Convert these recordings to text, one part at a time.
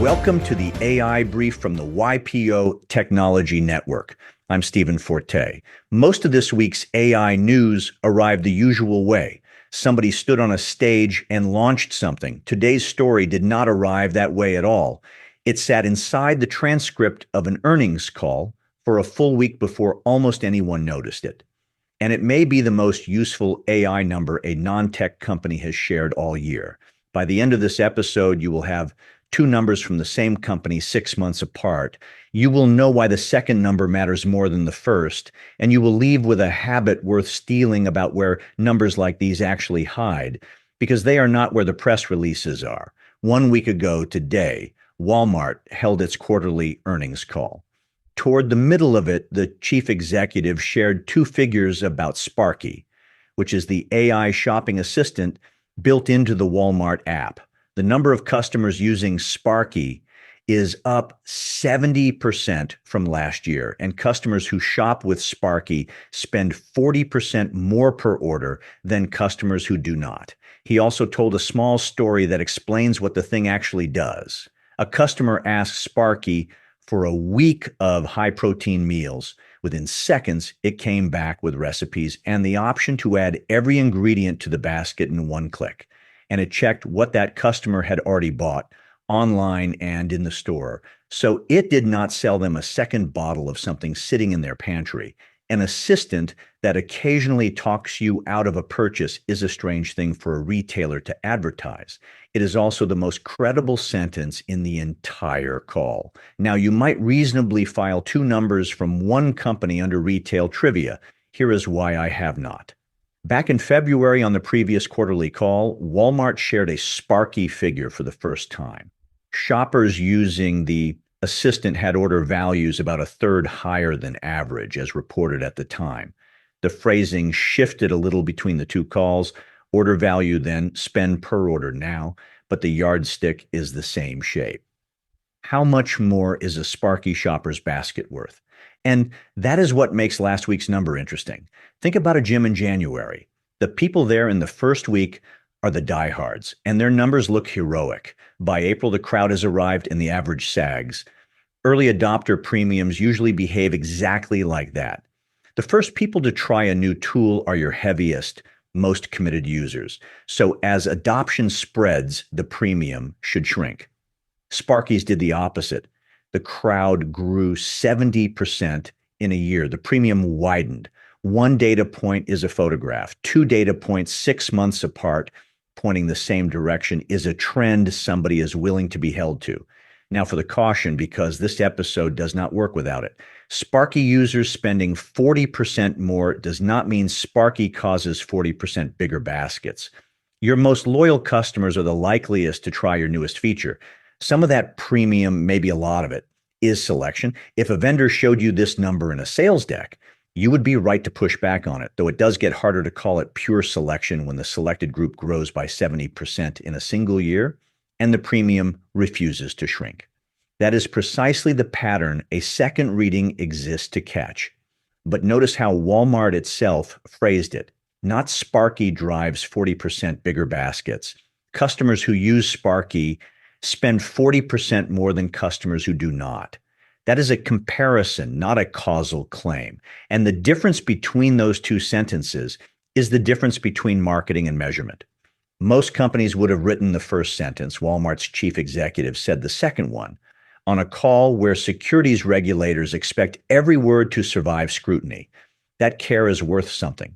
Welcome to the AI Brief from the YPO Technology Network. I'm Stephen Forte. Most of this week's AI news arrived the usual way. Somebody stood on a stage and launched something. Today's story did not arrive that way at all. It sat inside the transcript of an earnings call for a full week before almost anyone noticed it. And it may be the most useful AI number a non-tech company has shared all year. By the end of this episode, you will have two numbers from the same company 6 months apart. You will know why the second number matters more than the first, and you will leave with a habit worth stealing about where numbers like these actually hide, because they are not where the press releases are. 1 week ago today, Walmart held its quarterly earnings call. Toward the middle of it, the chief executive shared two figures about Sparky, which is the AI shopping assistant built into the Walmart app. The number of customers using Sparky is up 70% from last year, and customers who shop with Sparky spend 40% more per order than customers who do not. He also told a small story that explains what the thing actually does. A customer asked Sparky for a week of high-protein meals. Within seconds, it came back with recipes and the option to add every ingredient to the basket in one click. And it checked what that customer had already bought online and in the store. So it did not sell them a second bottle of something sitting in their pantry. An assistant that occasionally talks you out of a purchase is a strange thing for a retailer to advertise. It is also the most credible sentence in the entire call. Now, you might reasonably file two numbers from one company under retail trivia. Here is why I have not. Back in February on the previous quarterly call, Walmart shared a Sparky figure for the first time. Shoppers using the assistant had order values about a third higher than average, as reported at the time. The phrasing shifted a little between the two calls. Order value then, spend per order now, but the yardstick is the same shape. How much more is a Sparky shopper's basket worth? And that is what makes last week's number interesting. Think about a gym in January. The people there in the first week are the diehards, and their numbers look heroic. By April, the crowd has arrived and the average sags. Early adopter premiums usually behave exactly like that. The first people to try a new tool are your heaviest, most committed users. So as adoption spreads, the premium should shrink. Sparky's did the opposite. The crowd grew 70% in a year. The premium widened. One data point is a photograph. Two data points 6 months apart, pointing the same direction, is a trend somebody is willing to be held to. Now for the caution, because this episode does not work without it. Sparky users spending 40% more does not mean Sparky causes 40% bigger baskets. Your most loyal customers are the likeliest to try your newest feature. Some of that premium, maybe a lot of it, is selection. If a vendor showed you this number in a sales deck, you would be right to push back on it, though it does get harder to call it pure selection when the selected group grows by 70% in a single year and the premium refuses to shrink. That is precisely the pattern a second reading exists to catch. But notice how Walmart itself phrased it. Not Sparky drives 40% bigger baskets. Customers who use Sparky spend 40% more than customers who do not. That is a comparison, not a causal claim. And the difference between those two sentences is the difference between marketing and measurement. Most companies would have written the first sentence. Walmart's chief executive said the second one on a call where securities regulators expect every word to survive scrutiny. That care is worth something.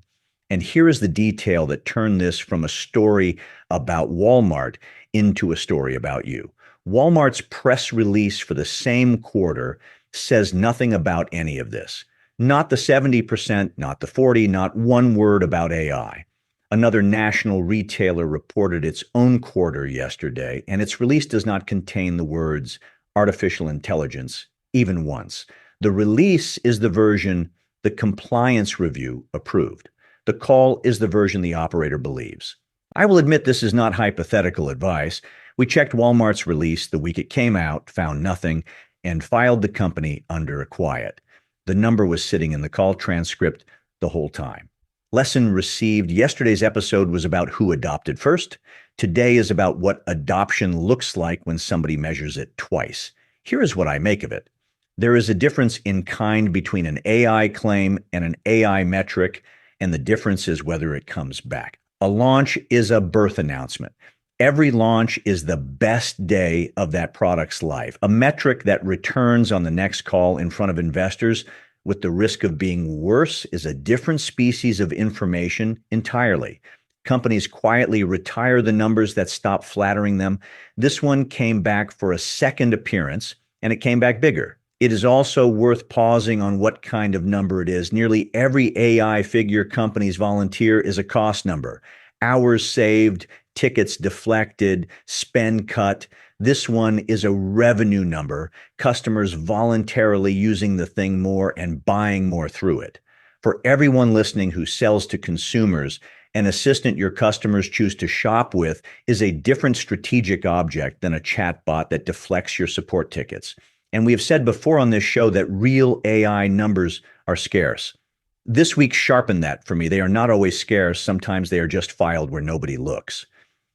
And here is the detail that turned this from a story about Walmart into a story about you. Walmart's press release for the same quarter says nothing about any of this. Not the 70%, not the 40%, not one word about AI. Another national retailer reported its own quarter yesterday, and its release does not contain the words artificial intelligence even once. The release is the version the compliance review approved. The call is the version the operator believes. I will admit this is not hypothetical advice. We checked Walmart's release the week it came out, found nothing, and filed the company under a quiet. The number was sitting in the call transcript the whole time. Lesson received. Yesterday's episode was about who adopted first. Today is about what adoption looks like when somebody measures it twice. Here is what I make of it. There is a difference in kind between an AI claim and an AI metric, and the difference is whether it comes back. A launch is a birth announcement. Every launch is the best day of that product's life. A metric that returns on the next call in front of investors with the risk of being worse is a different species of information entirely. Companies quietly retire the numbers that stop flattering them. This one came back for a second appearance, and it came back bigger. It is also worth pausing on what kind of number it is. Nearly every AI figure companies volunteer is a cost number. Hours saved, tickets deflected, spend cut. This one is a revenue number, customers voluntarily using the thing more and buying more through it. For everyone listening who sells to consumers, an assistant your customers choose to shop with is a different strategic object than a chatbot that deflects your support tickets. And we have said before on this show that real AI numbers are scarce. This week sharpened that for me. They are not always scarce. Sometimes they are just filed where nobody looks.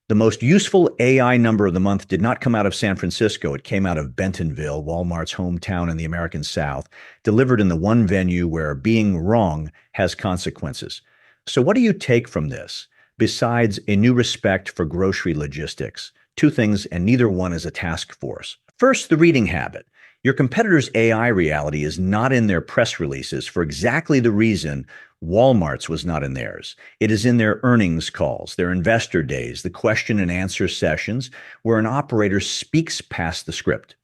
The most useful AI number of the month did not come out of San Francisco. It came out of Bentonville, Walmart's hometown in the American South, delivered in the one venue where being wrong has consequences. So what do you take from this, besides a new respect for grocery logistics? Two things, and neither one is a task force. First, the reading habit. Your competitor's AI reality is not in their press releases for exactly the reason Walmart's was not in theirs. It is in their earnings calls, their investor days, the question and answer sessions where an operator speaks past the script.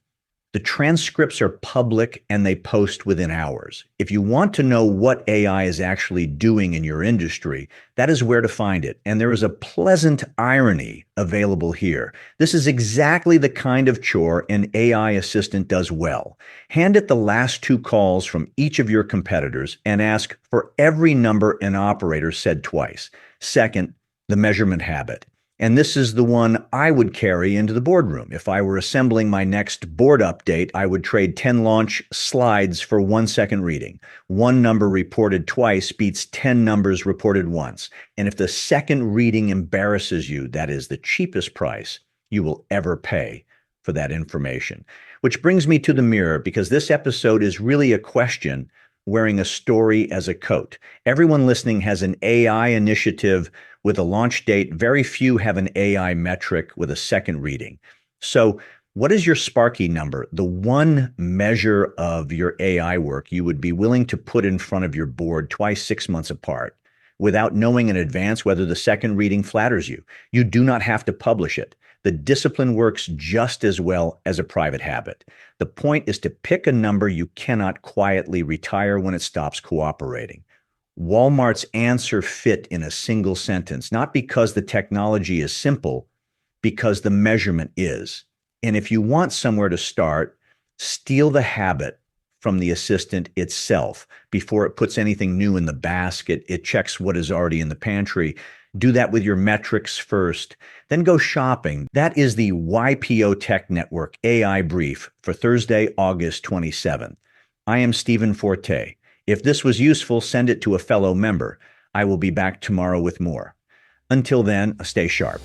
The transcripts are public and they post within hours. If you want to know what AI is actually doing in your industry, that is where to find it. And there is a pleasant irony available here. This is exactly the kind of chore an AI assistant does well. Hand it the last two calls from each of your competitors and ask for every number an operator said twice. Second, the measurement habit. And this is the one I would carry into the boardroom. If I were assembling my next board update, I would trade 10 launch slides for 1 second reading. One number reported twice beats 10 numbers reported once. And if the second reading embarrasses you, that is the cheapest price you will ever pay for that information. Which brings me to the mirror, because this episode is really a question wearing a story as a coat. Everyone listening has an AI initiative with a launch date. Very few have an AI metric with a second reading. So what is your Sparky number? The one measure of your AI work you would be willing to put in front of your board twice 6 months apart without knowing in advance whether the second reading flatters you. You do not have to publish it. The discipline works just as well as a private habit. The point is to pick a number you cannot quietly retire when it stops cooperating. Walmart's answer fit in a single sentence, not because the technology is simple, because the measurement is. And if you want somewhere to start, steal the habit from the assistant itself before it puts anything new in the basket. It checks what is already in the pantry. Do that with your metrics first, then go shopping. That is the YPO Tech Network AI Brief for Thursday, August 27th. I am Stephen Forte. If this was useful, send it to a fellow member. I will be back tomorrow with more. Until then, stay sharp.